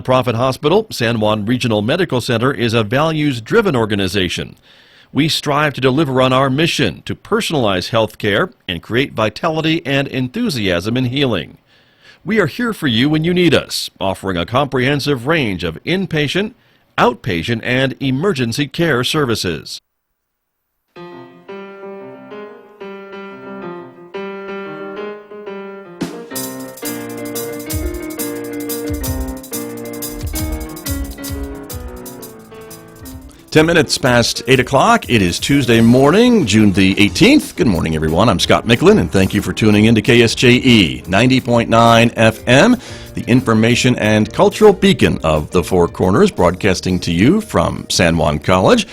nonprofit hospital, San Juan Regional Medical Center is a values-driven organization. We strive to deliver on our mission to personalize health care and create vitality and enthusiasm in healing. We are here for you when you need us, offering a comprehensive range of inpatient, outpatient, and emergency care services. Ten minutes past 8 o'clock. It is Tuesday morning, June the 18th. Good morning, everyone. I'm Scott Micklin, and thank you for tuning in to KSJE 90.9 FM, the information and cultural beacon of the Four Corners, broadcasting to you from San Juan College.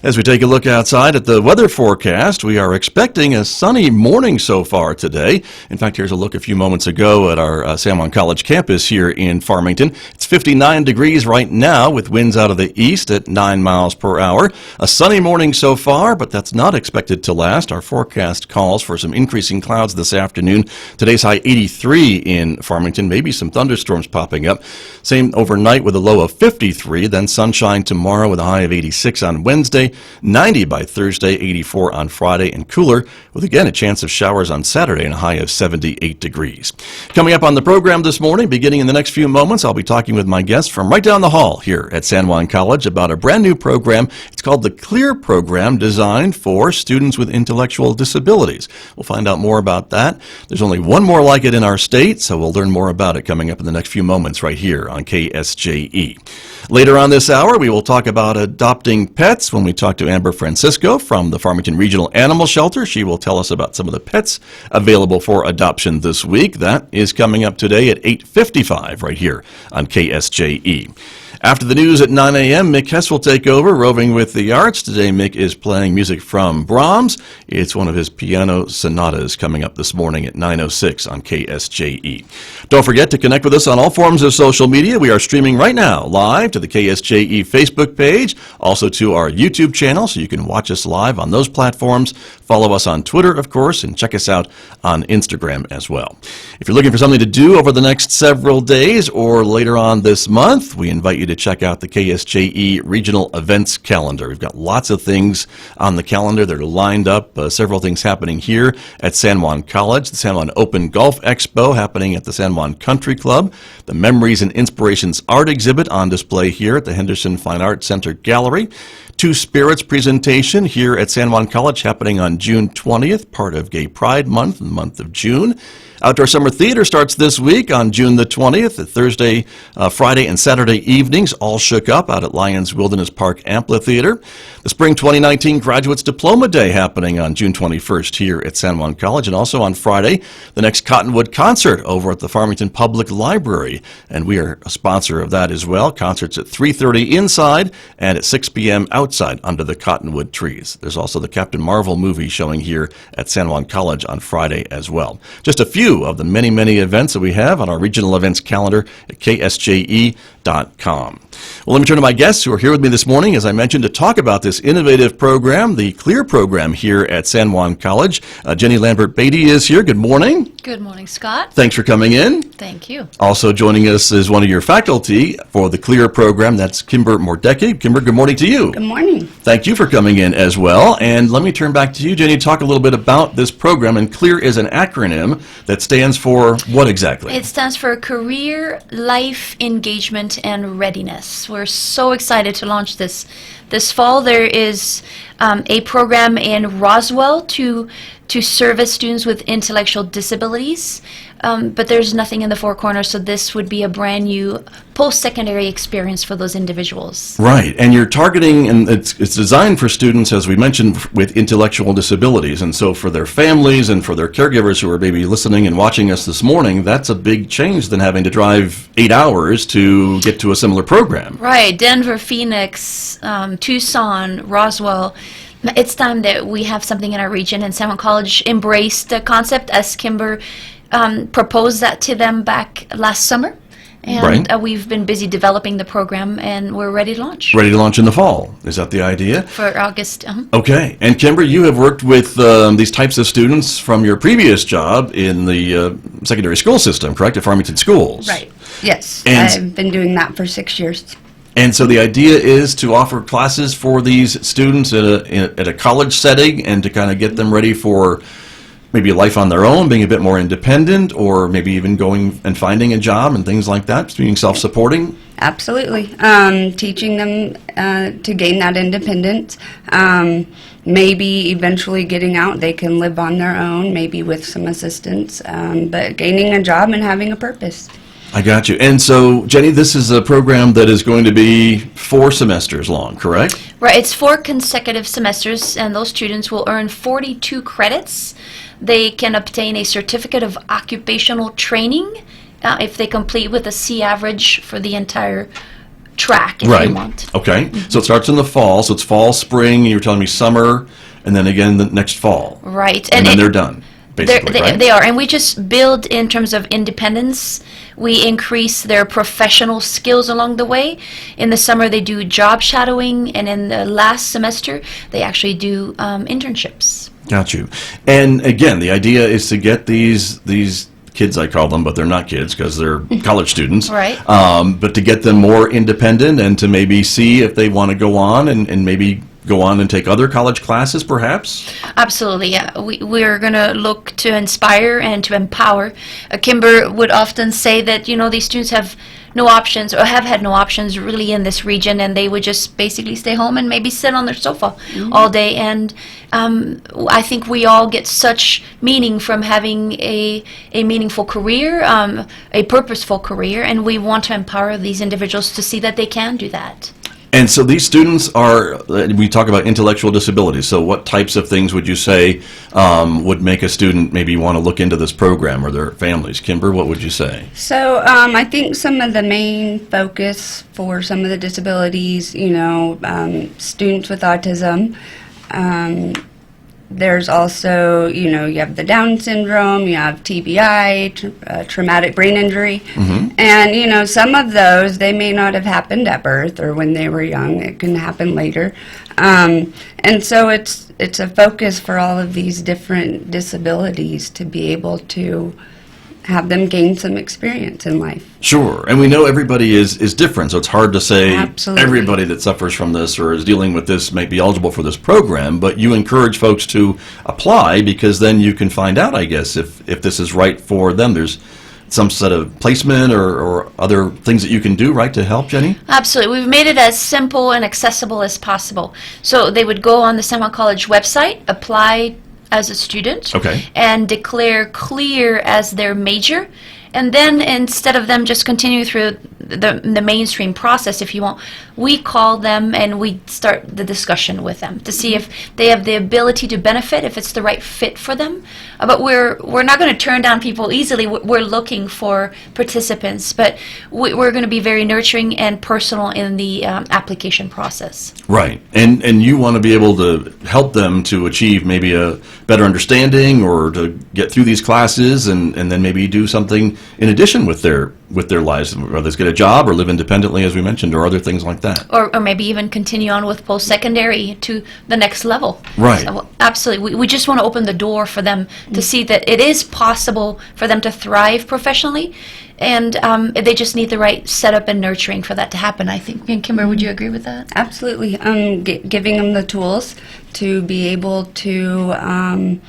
As we take a look outside at the weather forecast, we are expecting a sunny morning so far today. In fact, here's a look a few moments ago at our San Juan College campus here in Farmington. It's 59 degrees right now with winds out of the east at 9 miles per hour. A sunny morning so far, but that's not expected to last. Our forecast calls for some increasing clouds this afternoon. Today's high 83 in Farmington, maybe some thunderstorms popping up. Same overnight with a low of 53, then sunshine tomorrow with a high of 86 on Wednesday. 90 by Thursday, 84 on Friday, and cooler with again a chance of showers on Saturday and a high of 78 degrees. Coming up on the program this morning, beginning in the next few moments, I'll be talking with my guests from right down the hall here at San Juan College about a brand new program. It's called the KSJE program, designed for students with intellectual disabilities. We'll find out more about that. There's only one more like it in our state, so we'll learn more about it coming up in the next few moments right here on KSJE. Later on this hour, we will talk about adopting pets when we talk to Amber Francisco from the Farmington Regional Animal Shelter. She will tell us about some of the pets available for adoption this week. That is coming up today at 8:55 right here on KSJE. After the news at 9 a.m., Mick Hess will take over, roving with the arts. Today, Mick is playing music from Brahms. It's one of his piano sonatas coming up this morning at 9:06 on KSJE. Don't forget to connect with us on all forms of social media. We are streaming right now live to the KSJE Facebook page, also to our YouTube channel, so you can watch us live on those platforms. Follow us on Twitter, of course, and check us out on Instagram as well. If you're looking for something to do over the next several days or later on this month, we invite you to check out the KSJE Regional Events Calendar. We've got lots of things on the calendar that are lined up, several things happening here at San Juan College, the San Juan Open Golf Expo happening at the San Juan Country Club, the Memories and Inspirations Art Exhibit on display here at the Henderson Fine Arts Center Gallery, Two Spirits presentation here at San Juan College happening on June 20th, part of Gay Pride Month, the month of June. Outdoor Summer Theater starts this week on June the 20th, Thursday, Friday, and Saturday evenings, all shook up out at Lions Wilderness Park Amphitheater. The Spring 2019 Graduates Diploma Day happening on June 21st here at San Juan College, and also on Friday, the next Cottonwood Concert over at the Farmington Public Library, and we are a sponsor of that as well. Concerts at 3:30 inside and at 6 p.m. outside under the Cottonwood trees. There's also the Captain Marvel movie showing here at San Juan College on Friday as well. Just a few of the many, many events that we have on our regional events calendar at ksje.com. Well, let me turn to my guests who are here with me this morning, as I mentioned, to talk about this innovative program, the KSJE program here at San Juan College. Jenny Lambert-Beaty is here. Good morning. Good morning, Scott. Thanks for coming in. Thank you. Also joining us is one of your faculty for the KSJE program. That's Kymbr Mordecki. Kymbr, good morning to you. Good morning. Thank you for coming in as well. And let me turn back to you, Jenny, to talk a little bit about this program. And KSJE is an acronym that stands for what exactly? It stands for Career, Life, Engagement, and Readiness. We're so excited to launch this fall. There is a program in Roswell to service students with intellectual disabilities, but there's nothing in the Four Corners, so this would be a brand new post-secondary experience for those individuals. Right, and you're targeting, and it's designed for students, as we mentioned, with intellectual disabilities, and so for their families and for their caregivers who are maybe listening and watching us this morning, that's a big change than having to drive 8 hours to get to a similar program. Right, Denver, Phoenix, Tucson, Roswell. It's time that we have something in our region, and San Juan College embraced the concept as Kymbr proposed that to them back last summer. And right. We've been busy developing the program, and we're ready to launch. Ready to launch in the fall. Is that the idea? For August. Okay. And Kymbr, you have worked with these types of students from your previous job in the secondary school system, correct, at Farmington Schools? Right. Yes, And- I've been doing that for 6 years. And so the idea is to offer classes for these students at a college setting and to kind of get them ready for maybe a life on their own, being a bit more independent, or maybe even going and finding a job and things like that, being self-supporting. Absolutely. Teaching them to gain that independence. Maybe eventually getting out, they can live on their own, maybe with some assistance, but gaining a job and having a purpose. I got you. And so, Jenny, this is a program that is going to be 4 semesters long, correct? Right, it's 4 consecutive semesters, and those students will earn 42 credits. They can obtain a certificate of occupational training if they complete with a C average for the entire track, if Right. you want. Okay. So it starts in the fall. So it's fall, spring, you were telling me summer, and then again the next fall. Right. And then they're done, basically, right? They are, and we just build in terms of independence. We increase their professional skills along the way. In the summer, they do job shadowing, and in the last semester, they actually do internships. Got you. And again, the idea is to get these kids, I call them, but they're not kids because they're college students. Right. But to get them more independent and to maybe see if they want to go on and maybe go on and take other college classes, perhaps? Absolutely, yeah. We're going to look to inspire and to empower. Kymbr would often say that, these students have no options or have had no options really in this region, and they would just basically stay home and maybe sit on their sofa all day. And I think we all get such meaning from having a meaningful career, a purposeful career, and we want to empower these individuals to see that they can do that. And so these students are, we talk about intellectual disabilities, so what types of things would you say would make a student maybe want to look into this program, or their families? Kymbr, what would you say? So I think some of the main focus for some of the disabilities, students with autism, there's also, you have the Down syndrome, you have TBI, traumatic brain injury, and, some of those, they may not have happened at birth or when they were young. It can happen later. And so it's a focus for all of these different disabilities to be able to have them gain some experience in life. Sure, and we know everybody is different, so it's hard to say Absolutely. everybody that suffers from this or is dealing with this may be eligible for this program, but you encourage folks to apply because then you can find out, I guess, if this is right for them. There's some sort of placement or other things that you can do, right, to help, Jenny? Absolutely. We've made it as simple and accessible as possible. So they would go on the San Juan College website, apply as a student, Okay. and declare clear as their major. And then instead of them just continue through the mainstream process, if you want, we call them and we start the discussion with them to see if they have the ability to benefit, if it's the right fit for them. But we're not going to turn down people easily. We're looking for participants, but we're going to be very nurturing and personal in the application process. Right, and you want to be able to help them to achieve maybe a better understanding or to get through these classes and then maybe do something in addition with their lives, whether it's get a job or live independently, as we mentioned, or other things like that. Or maybe even continue on with post-secondary to the next level. Right. So, absolutely. We just want to open the door for them to see that it is possible for them to thrive professionally, and they just need the right setup and nurturing for that to happen, I think. And Kymbr, would you agree with that? Absolutely. Giving them the tools to be able to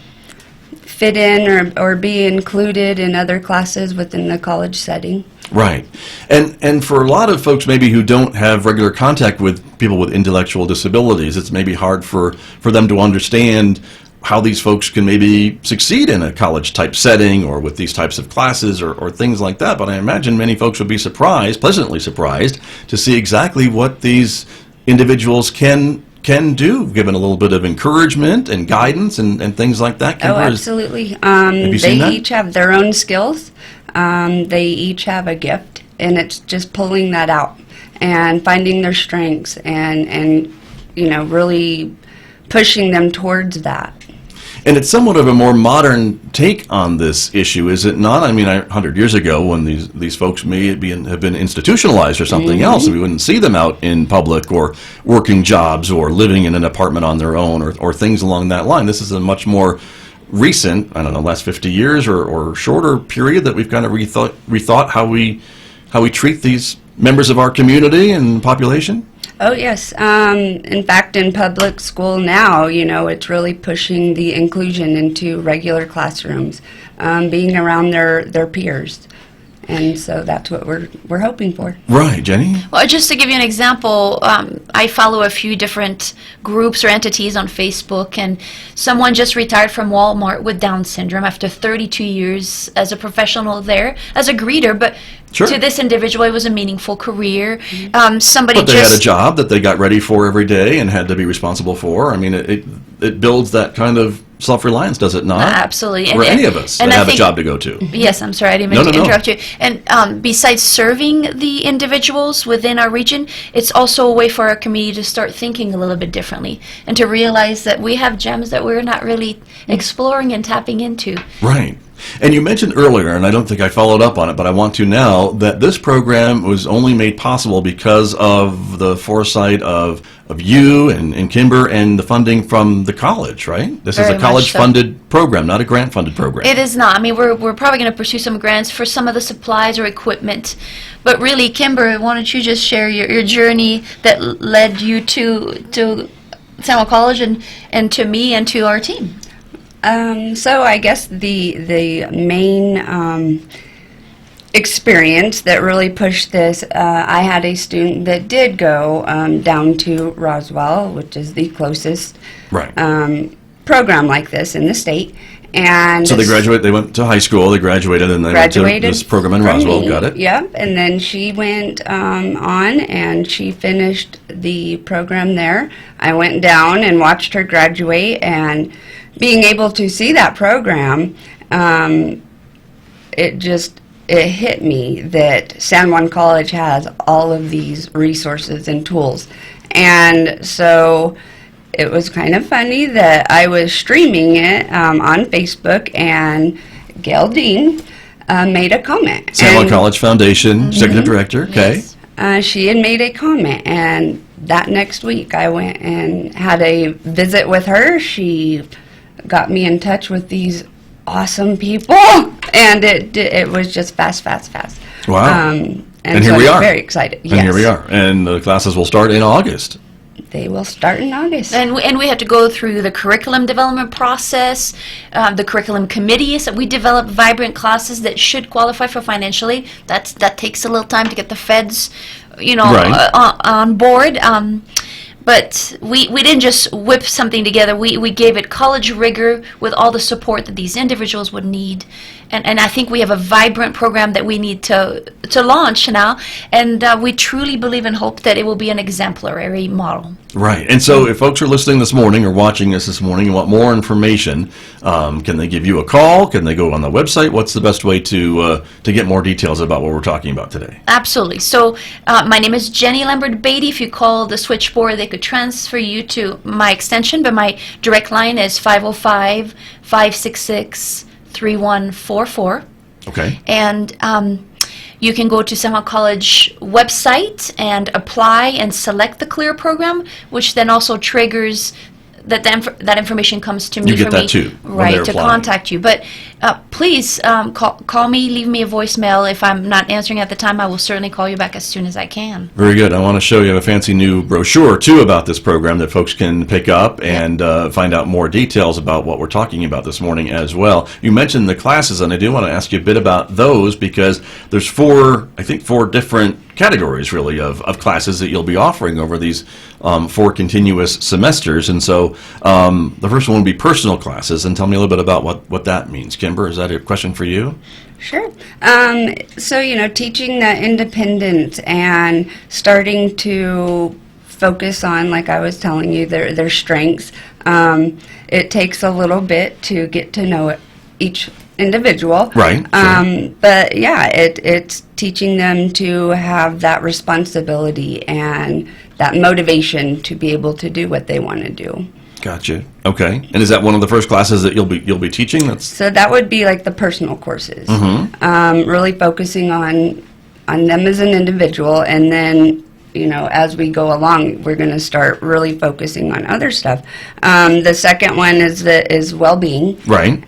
fit in or be included in other classes within the college setting. Right. And for a lot of folks maybe who don't have regular contact with people with intellectual disabilities, it's maybe hard for them to understand how these folks can maybe succeed in a college-type setting or with these types of classes or things like that. But I imagine many folks would be pleasantly surprised, to see exactly what these individuals can do, given a little bit of encouragement and guidance and things like that. Oh, absolutely. you seen that? They each have their own skills. They each have a gift, and it's just pulling that out and finding their strengths and really pushing them towards that. And it's somewhat of a more modern take on this issue, is it not? I mean, 100 years ago, when these folks may have been institutionalized or something else, we wouldn't see them out in public or working jobs or living in an apartment on their own or things along that line. This is a much more recent, last 50 years or shorter period that we've kind of rethought how we how we treat these members of our community and population? Oh, yes. In fact, in public school now, it's really pushing the inclusion into regular classrooms, being around their peers. And so that's what we're hoping for. Right, Jenny? Well, just to give you an example, I follow a few different groups or entities on Facebook, and someone just retired from Walmart with Down syndrome after 32 years as a professional there, as a greeter, but Sure. to this individual, it was a meaningful career. Mm-hmm. Somebody But they just had a job that they got ready for every day and had to be responsible for. I mean, it builds that kind of self-reliance, does it not? Absolutely. For any of us that and I have a think- job to go to. Yes, I'm sorry, I didn't mean No, to no, no. interrupt you. And besides serving the individuals within our region, it's also a way for our community to start thinking a little bit differently and to realize that we have gems that we're not really exploring and tapping into. Right. And you mentioned earlier, and I don't think I followed up on it, but I want to now, that this program was only made possible because of the foresight of you and Kymbr and the funding from the college, right? This is Very a much college-funded program, not a grant-funded program. It is not. I mean, we're probably going to pursue some grants for some of the supplies or equipment. But really, Kymbr, why don't you just share your journey that led you to Samuel College and to me and to our team? So I guess the main experience that really pushed this, I had a student that did go down to Roswell, which is the closest Right. program like this in the state. And So they went to high school, they graduated, and they went to graduated this program in from Roswell. me. Got it? Yep, and then she went on and she finished the program there. I went down and watched her graduate, and being able to see that program, it hit me that San Juan College has all of these resources and tools. And so it was kind of funny that I was streaming it on Facebook, and Gail Dean made a comment. San Juan And, College Foundation, Executive Director, okay. Yes. she had made a comment, and that next week I went and had a visit with her. She got me in touch with these awesome people, and it was just fast. Wow. And here so we I'm are. very excited. And here we are. And the classes will start in August. They will start in August. And we have to go through the curriculum development process, the curriculum committee. So we develop vibrant classes that should qualify for financial aid. That takes a little time to get the feds, Right. on board. But we didn't just whip something together. We gave it college rigor with all the support that these individuals would need. And I think we have a vibrant program that we need to launch now. And we truly believe and hope that it will be an exemplary model. Right. And so if folks are listening this morning or watching us this morning and want more information, can they give you a call? Can they go on the website? What's the best way to get more details about what we're talking about today? Absolutely. So my name is Jenny Lambert-Beaty. If you call the switchboard, they could transfer you to my extension, but my direct line is 505-566-3144. Okay. And you can go to San Juan College website and apply and select the CLEAR program, which then also triggers that information comes to me. You get for that me, too, when right, they're to applying. contact you. But please call me, leave me a voicemail. If I'm not answering at the time, I will certainly call you back as soon as I can. Very good. I want to show you a fancy new brochure, too, about this program that folks can pick up and find out more details about what we're talking about this morning as well. You mentioned the classes, and I do want to ask you a bit about those because there's four different categories, really, of classes that you'll be offering over these 4 continuous semesters. And so the first one would be personal classes. And tell me a little bit about what that means. Kymbr, is that a question for you? Sure. So, teaching that independence and starting to focus on, like I was telling you, their strengths. It takes a little bit to get to know each individual. Right, sure. But yeah, it's teaching them to have that responsibility and that motivation to be able to do what they want to do. Gotcha. Okay. And is that one of the first classes that you'll be teaching? So that would be like the personal courses. Mm-hmm. Really focusing on them as an individual, and then as we go along, we're going to start really focusing on other stuff. The second one is well-being. Right.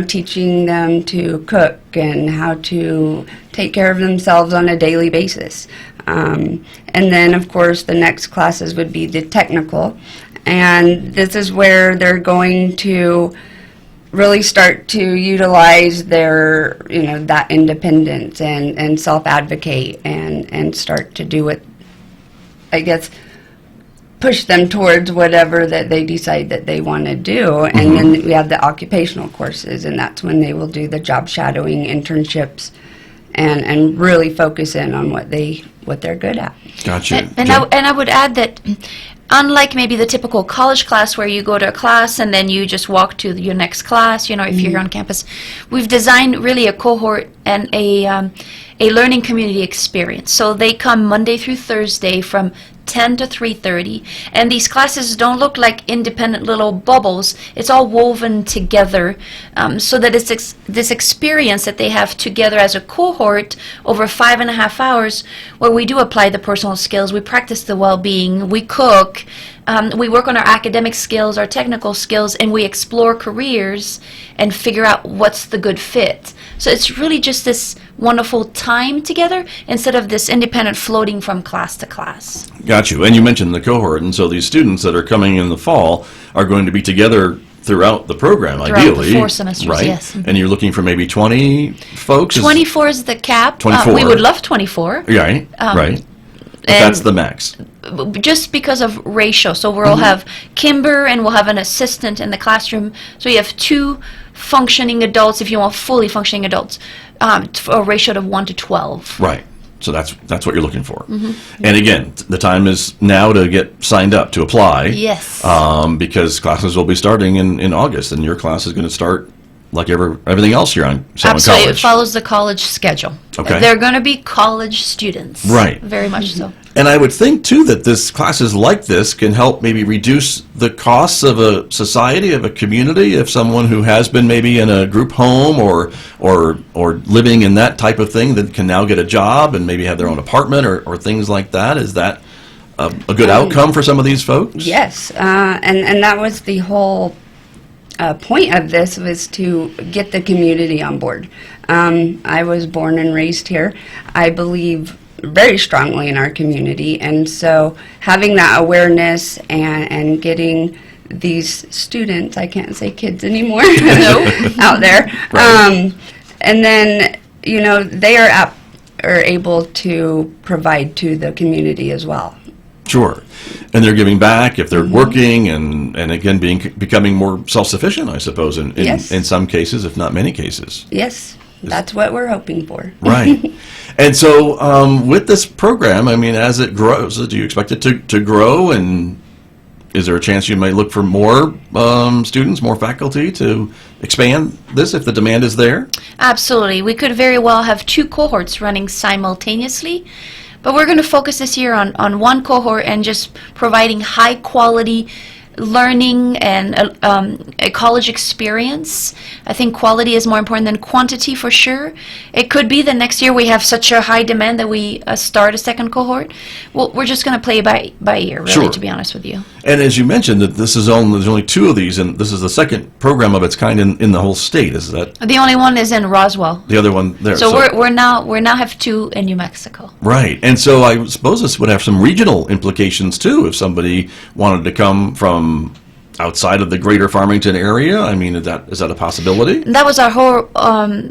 Teaching them to cook and how to take care of themselves on a daily basis. And then, of course, the next classes would be the technical. And this is where they're going to really start to utilize their, that independence and self-advocate and start to do it, I guess, push them towards whatever that they decide that they want to do. And then we have the occupational courses, and that's when they will do the job shadowing, internships, and really focus in on what they're good at. Gotcha. And I would add that unlike maybe the typical college class where you go to a class and then you just walk to your next class, if you're here on campus, we've designed really a cohort and a learning community experience. So they come Monday through Thursday from 10 to 3:30, and these classes don't look like independent little bubbles. It's all woven together, so that it's this experience that they have together as a cohort over 5.5 hours, where we do apply the personal skills, we practice the well-being, we cook, we work on our academic skills, our technical skills, and we explore careers and figure out what's the good fit. So it's really just this wonderful time together instead of this independent floating from class to class. Got you. And you mentioned the cohort, and so these students that are coming in the fall are going to be together throughout the program, ideally. The 4 semesters, right? yes. Mm-hmm. And you're looking for maybe 20 folks? 24 is the cap. 24. We would love 24. Right, right. But that's the max. Just because of ratio. So we'll have Kymbr and we'll have an assistant in the classroom. So you have 2 functioning adults, if you want fully functioning adults, a ratio of 1 to 12. Right. So that's what you're looking for. And again, the time is now to get signed up, to apply. Yes. Because classes will be starting in August, and your class is going to start like everything else here on Salmon Absolutely. College. It follows the college schedule. Okay. They're going to be college students. Right. Very much so. And I would think, too, that classes like this can help maybe reduce the costs of a society, of a community, if someone who has been maybe in a group home or living in that type of thing that can now get a job and maybe have their own apartment or things like that. Is that a good outcome for some of these folks? Yes. And that was the whole point of this, was to get the community on board. I was born and raised here. I believe very strongly in our community, and so having that awareness and getting these students, I can't say kids anymore, out there, Right. and then they are able to provide to the community as well. Sure. And they're giving back if they're working and again becoming more self-sufficient, I suppose, in some cases, if not many cases. Yes, that's what we're hoping for. Right. And so with this program, I mean, as it grows, do you expect it to grow? And is there a chance you might look for more students, more faculty to expand this if the demand is there? Absolutely. We could very well have 2 cohorts running simultaneously. But we're going to focus this year on 1 cohort and just providing high quality learning and a college experience. I think quality is more important than quantity for sure. It could be that next year we have such a high demand that we start a 2nd cohort. Well, we're just going to play by ear, really, Sure. to be honest with you. And as you mentioned, that there's only 2 of these, and this is the 2nd program of its kind in the whole state. Is that The only one is in Roswell. the other one there? So we're now have 2 in New Mexico. Right. And so I suppose this would have some regional implications, too, if somebody wanted to come from outside of the greater Farmington area. I mean, is that a possibility? That was our whole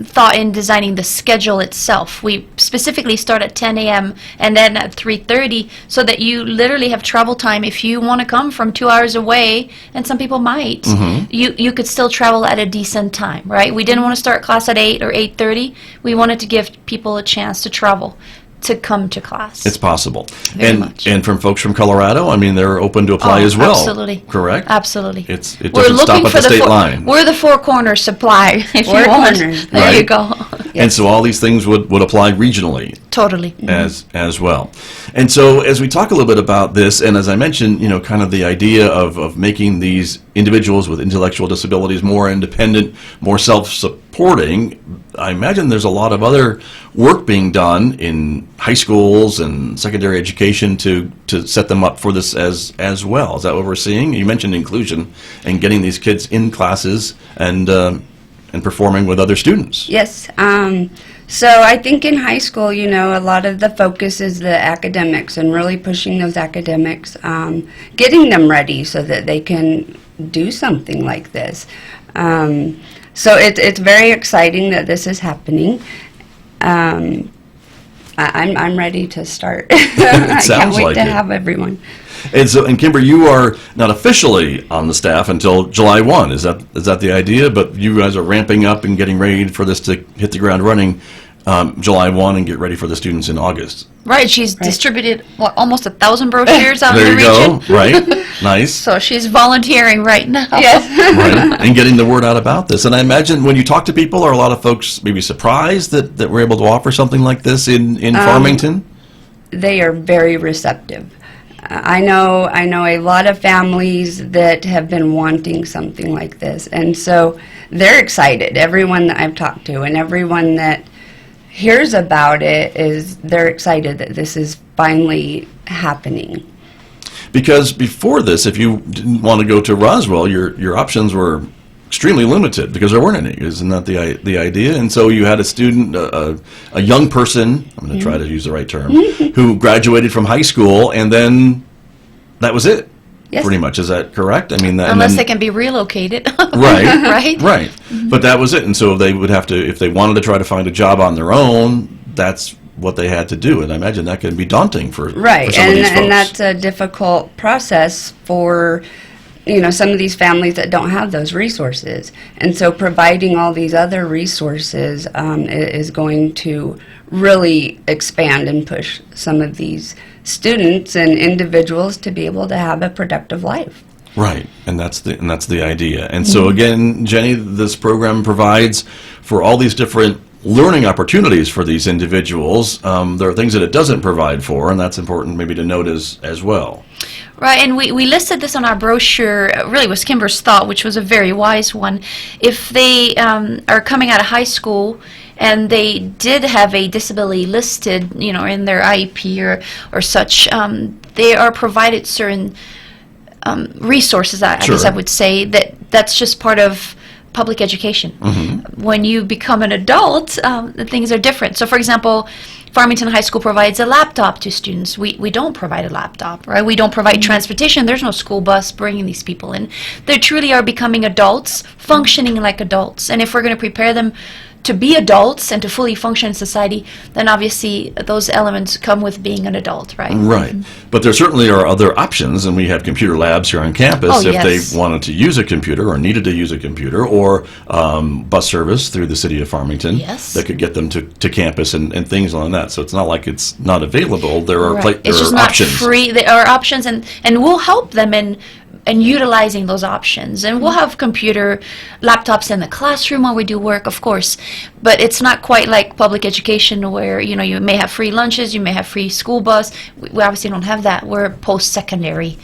thought in designing the schedule itself. We specifically start at 10 a.m. and then at 3:30, so that you literally have travel time. If you want to come from 2 hours away, and some people might, you could still travel at a decent time, right? We didn't want to start class at 8 or 8:30. We wanted to give people a chance to travel, to come to class. It's possible. Very much. And from folks from Colorado, I mean, they're open to apply Oh, as well. absolutely. Correct? Absolutely. It doesn't stop at the state line. We're the 4 corner supply, if Four you want. corners. There you Right. go. And so all these things would apply regionally Totally. as well. And so as we talk a little bit about this, and as I mentioned, kind of the idea of making these individuals with intellectual disabilities more independent, more self-supporting, I imagine there's a lot of other work being done in high schools and secondary education to set them up for this as well. Is that what we're seeing? You mentioned inclusion and getting these kids in classes and and performing with other students. Yes. So I think in high school, a lot of the focus is the academics and really pushing those academics, getting them ready so that they can do something like this. So it's very exciting that this is happening. I'm ready to start. I can't wait to have everyone. And so, and Kymbr, you are not officially on the staff until July 1. Is that the idea? But you guys are ramping up and getting ready for this to hit the ground running July 1 and get ready for the students in August. Right. She's distributed almost 1,000 brochures out in the region. There you region. go. Right. Nice. So she's volunteering right now. Yes. Right. And getting the word out about this. And I imagine when you talk to people, are a lot of folks maybe surprised that we're able to offer something like this in Farmington? They are very receptive. I know a lot of families that have been wanting something like this, and so they're excited. Everyone that I've talked to and everyone that hears about it they're excited that this is finally happening. Because before this, if you didn't want to go to Roswell, your options were extremely limited because there weren't any. Isn't that the idea? And so you had a student, a young person, I'm going to try to use the right term, who graduated from high school, and then that was it. Yes. Pretty much. Is that correct? I mean, unless they can be relocated. Right. Right. Right. But that was it. And so they would have to, if they wanted to try to find a job on their own, that's what they had to do. And I imagine that can be daunting for some of these folks. And that's a difficult process for some of these families that don't have those resources. And so providing all these other resources is going to really expand and push some of these students and individuals to be able to have a productive life. Right, and that's the idea. And so again, Jenny, this program provides for all these different learning opportunities for these individuals. There are things that it doesn't provide for, and that's important maybe to note as well. Right, and we listed this on our brochure. Really was Kymbr's thought, which was a very wise one. If they are coming out of high school and they did have a disability listed, in their IEP or such, they are provided certain resources, I guess I would say, that's just part of public education. When you become an adult, things are different. So, for example, Farmington High School provides a laptop to students. We don't provide a laptop, right? We don't provide transportation. There's no school bus bringing these people in. They truly are becoming adults, functioning like adults. And if we're going to prepare them to be adults and to fully function in society, then obviously those elements come with being an adult, right? Right. But there certainly are other options, and we have computer labs here on campus if they wanted to use a computer or needed to use a computer, or bus service through the city of Farmington that could get them to campus and things like that. So it's not like it's not available. There are it's just not free. There are options, and we'll help them in utilizing those options. And we'll have computer laptops in the classroom while we do work, of course, but it's not quite like public education where, you may have free lunches, you may have free school bus. We obviously don't have that. We're a post-secondary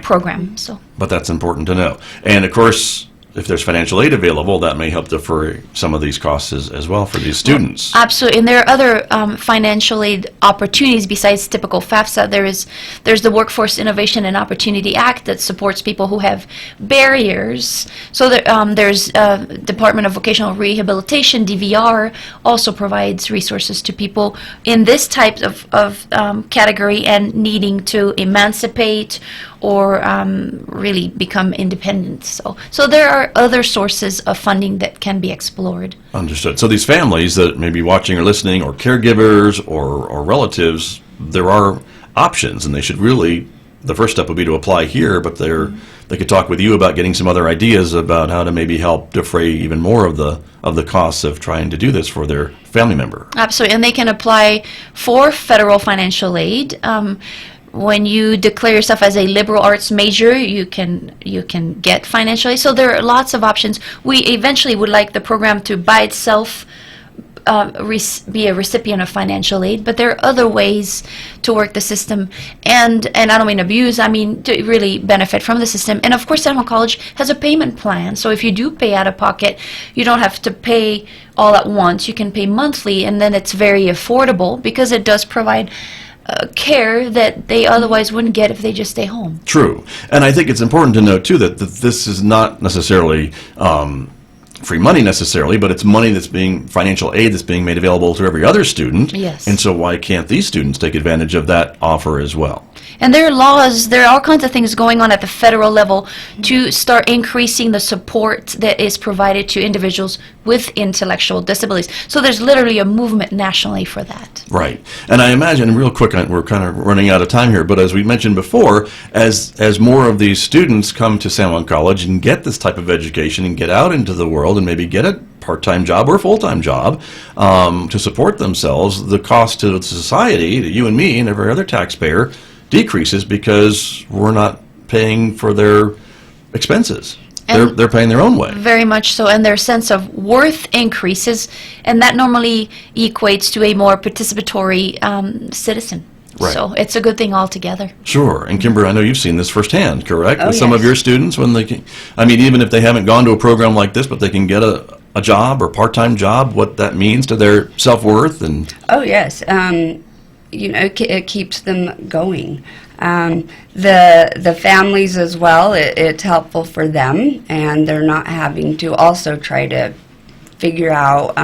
program. So, but that's important to know. And of course, if there's financial aid available, that may help defray some of these costs as well for these students. Well, absolutely, and there are other financial aid opportunities besides typical FAFSA. There's the Workforce Innovation and Opportunity Act that supports people who have barriers. So there's Department of Vocational Rehabilitation, DVR, also provides resources to people in this type of category and needing to emancipate or really become independent. So there are other sources of funding that can be explored. Understood. So these families that may be watching or listening, or caregivers or relatives, there are options, and they should really, the first step would be to apply here, but they could talk with you about getting some other ideas about how to maybe help defray even more of the costs of trying to do this for their family member. Absolutely, and they can apply for federal financial aid. When you declare yourself as a liberal arts major, you can get financial aid. So there are lots of options. We eventually would like the program to by itself be a recipient of financial aid, but there are other ways to work the system, and I don't mean abuse, I mean to really benefit from the system. And of course, Seminole College has a payment plan, so if you do pay out of pocket, you don't have to pay all at once. You can pay monthly, and then it's very affordable because it does provide care that they otherwise wouldn't get if they just stay home. True. And I think it's important to note, too, that this is not necessarily free money necessarily, but it's money that's financial aid that's being made available to every other student. Yes. And so why can't these students take advantage of that offer as well? And there are laws, there are all kinds of things going on at the federal level to start increasing the support that is provided to individuals with intellectual disabilities. So there's literally a movement nationally for that. Right. And I imagine, real quick, we're kind of running out of time here, but as we mentioned before, as more of these students come to San Juan College and get this type of education and get out into the world and maybe get a part-time job or a full-time job to support themselves, the cost to society, to you and me and every other taxpayer, decreases because we're not paying for their expenses. They're paying their own way. Very much so, and their sense of worth increases, and that normally equates to a more participatory citizen. Right. So it's a good thing altogether. Sure. And Kymbr, I know you've seen this firsthand, correct? Oh, With some of yes. your students, when even if they haven't gone to a program like this, but they can get a job or part-time job, what that means to their self-worth and... Oh, yes. It keeps them going. The families as well, it's helpful for them, and they're not having to also try to figure out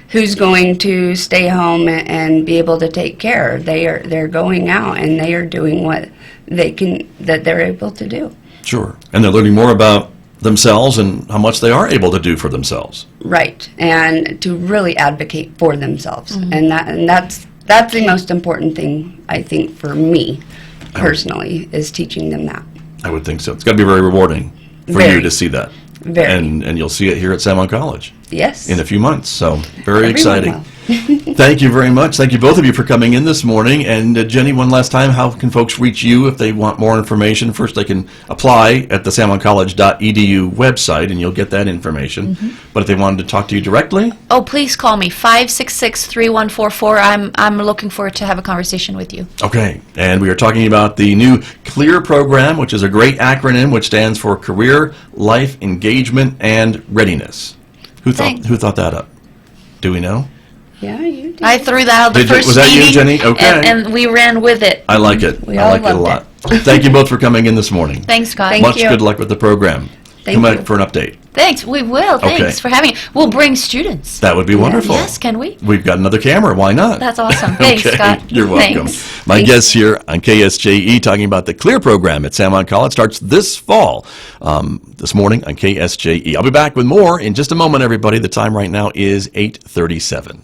who's going to stay home and be able to take care. They're going out and they are doing what they're able to do. Sure. And they're learning more about themselves and how much they are able to do for themselves. Right, and to really advocate for themselves, and that's the most important thing, I think, for me personally, is teaching them that. I would think so. It's got to be very rewarding for Very. you to see that. Very. And you'll see it here at San Juan College Yes. in a few months. So very Everyone exciting. will. Thank you very much. Thank you both of you for coming in this morning. And Jenny, one last time, how can folks reach you if they want more information? First, they can apply at the sanjuancollege.edu website, and you'll get that information. But if they wanted to talk to you directly, Oh, please call me, 566-3144. I'm looking forward to have a conversation with you. okay. And we are talking about the new CLEAR program, which is a great acronym which stands for Career, Life, Engagement, and Readiness. Who thought that up? Do we know? Yeah, you do. I threw that out the Did you- first was that you, meeting, Jenny? Okay. and we ran with it. I like it. We I all like it a loved lot. Thank you both for coming in this morning. Thanks, Scott. Thank Much you. good luck with the program. Thank Come you. back for an update. Thanks, we will. Okay. Thanks for having it. We'll bring students. That would be wonderful. Yes, can we? We've got another camera. Why not? That's awesome. Thanks, Okay, Scott. you're welcome. Thanks. My Thanks. guests here on KSJE talking about the CLEAR program at San Juan College starts this fall, this morning on KSJE. I'll be back with more in just a moment, everybody. The time right now is 8:37.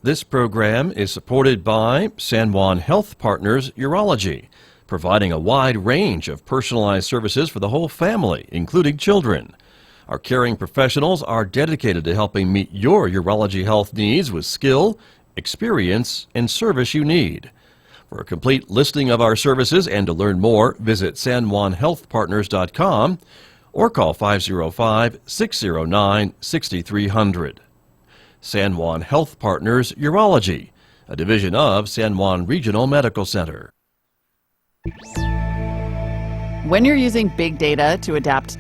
This program is supported by San Juan Health Partners Urology, providing a wide range of personalized services for the whole family, including children. Our caring professionals are dedicated to helping meet your urology health needs with skill, experience, and service you need. For a complete listing of our services and to learn more, visit sanjuanhealthpartners.com or call 505-609-6300. San Juan Health Partners Urology, a division of San Juan Regional Medical Center. When you're using big data to adapt to